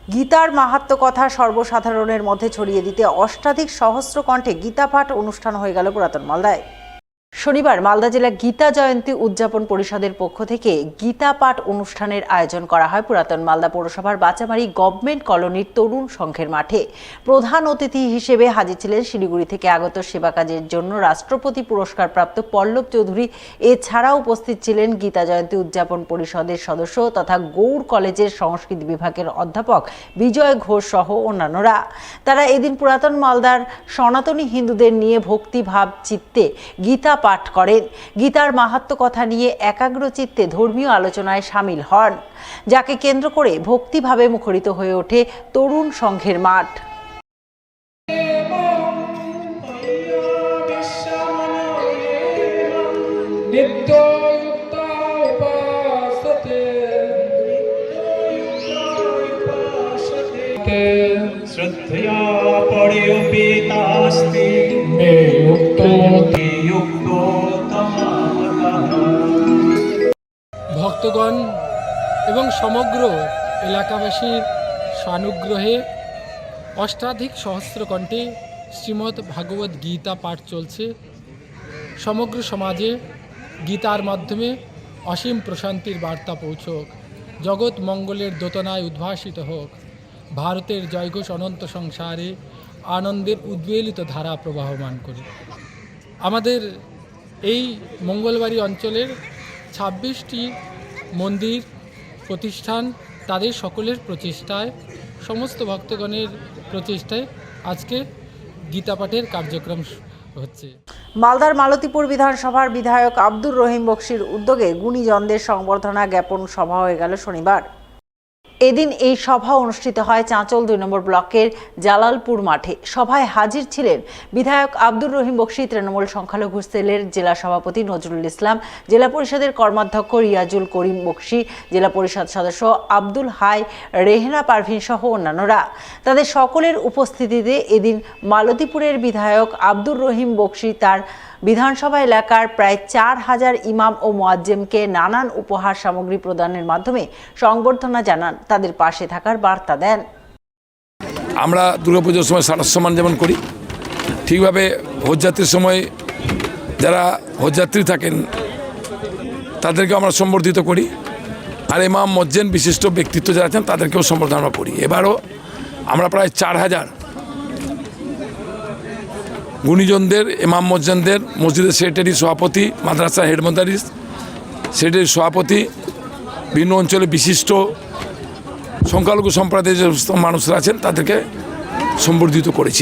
গীতার মাহাত্ম্য কথা সর্বসাধারণের মধ্যে ছড়িয়ে দিতে অষ্টাধিক সহস্র কণ্ঠে গীতা পাঠ অনুষ্ঠান হয়ে গেল পুরাতন মালদায়। শনিবার মালদা জেলা গীতা জয়ন্তী উদযাপন পরিষদের পক্ষ থেকে গীতা পাঠ অনুষ্ঠানের আয়োজন করা হয় পুরাতন মালদা পৌরসভার বাচামারি গভর্নমেন্ট কলোনির তরুণ সংঘের মাঠে। প্রধান অতিথি হিসেবে হাজির ছিলেন শিলিগুড়ি থেকে আগত সেবা কাজের জন্য রাষ্ট্রপতি পুরস্কারপ্রাপ্ত পল্লব চৌধুরী। এছাড়াও উপস্থিত ছিলেন গীতা জয়ন্তী উদযাপন পরিষদের সদস্য তথা গৌড় কলেজের সংস্কৃত বিভাগের অধ্যাপক বিজয় ঘোষ সহ অন্যান্যরা। তারা এদিন পুরাতন মালদার সনাতনী হিন্দুদের নিয়ে ভক্তিভাব চিত্তে গীতা পাঠ করেন। গীতার মাহাত্ম্য কথা নিয়ে একাগ্র চিত্তে ধর্মীয় আলোচনায় সামিল হন, যাকে কেন্দ্র করে ভক্তিভাবে মুখরিত হয়ে ওঠে তরুণ সংঘের মাঠ। শ্রদ্ধয়া পরিপিতাস্তি মে ভক্তগণ এবং সমগ্র এলাকাবাসীর সানুগ্রহে অষ্টাধিক সহস্র কণ্ঠে শ্রীমদ্ ভাগবত গীতা পাঠ চলছে। সমগ্র সমাজে গীতার মাধ্যমে অসীম প্রশান্তির বার্তা পৌঁছক, জগৎ মঙ্গলের দোতনায় উদ্ভাসিত হোক, ভারতের জয়ঘোষ অনন্ত সংসারে আনন্দের উদ্বেলিত ধারা প্রবাহমান করে। আমাদের এই মঙ্গলবাড়ি অঞ্চলের 26টি মন্দির প্রতিষ্ঠান, তাদের সকলের প্রচেষ্টায়, সমস্ত ভক্তগণের প্রচেষ্টায় আজকে গীতা পাঠের কার্যক্রম হচ্ছে। মালদার মালতীপুর বিধানসভার বিধায়ক আব্দুর রহিম বক্সির উদ্যোগে গুণীজনদের সংবর্ধনা জ্ঞাপন সভা হয়ে গেল শনিবার। এদিন এই সভা অনুষ্ঠিত হয় চাঁচল 2 নম্বর ব্লকের জালালপুর মাঠে। সভায় হাজির ছিলেন বিধায়ক আব্দুর রহিম বক্সি, তৃণমূল সংখ্যালঘু সেলের জেলা সভাপতি নজরুল ইসলাম, জেলা পরিষদের কর্মাধ্যক্ষ রিয়াজুল করিম বক্সি, জেলা পরিষদ সদস্য আব্দুল হাই, রেহনা পারভিন সহ অন্যান্যরা। তাদের সকলের উপস্থিতিতে এদিন মালতীপুরের বিধায়ক আব্দুর রহিম বক্সি তার বিধানসভা এলাকার প্রায় 4000 ইমাম ও মুয়াজ্জেমকে নানান উপহার সামগ্রী প্রদানের মাধ্যমে সংবর্ধনা জানান, তাদের পাশে থাকার বার্তা দেন। আমরা দুর্গাপুজোর সময় সম্মান যেমন করি, ঠিকভাবে হজযাত্রীর সময় যারা হজযাত্রী থাকেন তাদেরকে আমরা সম্বর্ধিত করি, আর ইমাম মুয়াজ্জিন বিশিষ্ট ব্যক্তিত্ব যারা আছেন তাদেরকেও সম্বর্ধনা করি। এবারও আমরা প্রায় 4000 গুণীজনদের, ইমাম মুয়াজ্জিনদের, মসজিদের সেক্রেটারি, সভাপতি, মাদ্রাসা হেড মাদ্রাস সেক্রেটারি, সভাপতি, বিভিন্ন অঞ্চলে বিশিষ্ট সংখ্যালঘু সম্প্রদায়ের যে সমস্ত মানুষরা আছেন তাদেরকে সম্বর্ধিত করেছি।